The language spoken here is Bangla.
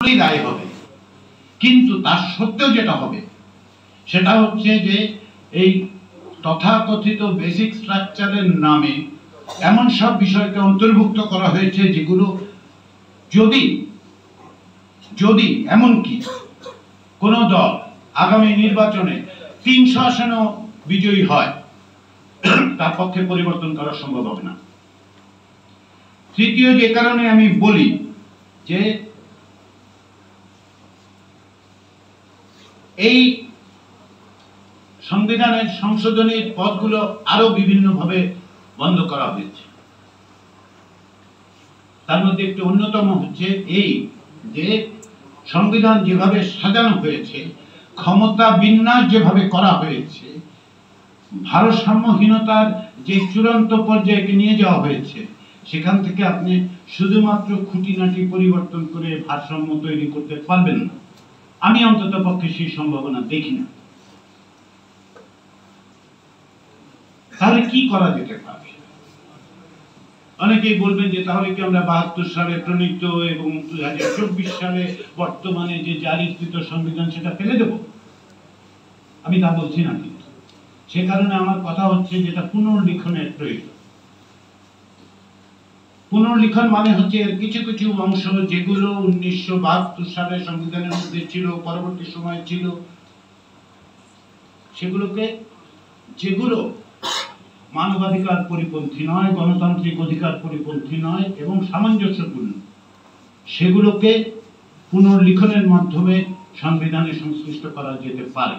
রায় হবে, কিন্তু তার সত্ত্বেও যেটা হবে সেটা হচ্ছে যে এই তথাকথিত বেসিক স্ট্রাকচারের নামে এমন সব বিষয়কে অন্তর্ভুক্ত করা হয়েছে যেগুলো যদি যদি এমনকি কোন দল আগামী নির্বাচনে ৩০০ আসনেও বিজয়ী হয় তার পক্ষে পরিবর্তন করা সম্ভব হবে না। তৃতীয় যে কারণে আমি বলি যে এই সংবিধানের সংশোধনীর পথগুলো আরো বিভিন্নভাবে বন্ধ করা হয়েছে। তার মধ্যে একটি অন্যতম হচ্ছে এই যে সংবিধান যেভাবে সাজানো হয়েছে, ক্ষমতা বিন্যাস যেভাবে করা হয়েছে, ভারসাম্যহীনতার যে চূড়ান্ত পর্যায়ে নিয়ে যাওয়া হয়েছে, সেখান থেকে আপনি শুধুমাত্র খুঁটিনাটি পরিবর্তন করে ভারসাম্য তৈরি করতে পারবেন না। আমি অন্তত পক্ষে সেই সম্ভাবনা দেখি না। তাহলে কি করা যেতে পারে? অনেকেই বলবেন যে তাহলে কি আমরা ৭২ সালে প্রণীত এবং ২০২৪ সালে বর্তমানে যে জারিকৃত সংবিধান সেটা ফেলে দেব? আমি তা বলছি না, কিন্তু সে কারণে আমার কথা হচ্ছে যেটা পুনর্লিখনের প্রয়োজন। পুনর্লিখন মানে হচ্ছে এর কিছু কিছু অংশ যেগুলো ১৯৭২ সালে সংবিধানের মধ্যে ছিল, পরবর্তী সময় ছিল, সেগুলোকে যেগুলো মানবাধিকার পরিপন্থী নয়, গণতান্ত্রিক অধিকার পরিপন্থী নয় এবং সামঞ্জস্যপূর্ণ, সেগুলোকে পুনর্লিখনের মাধ্যমে সংবিধানে সংশ্লিষ্ট করা যেতে পারে।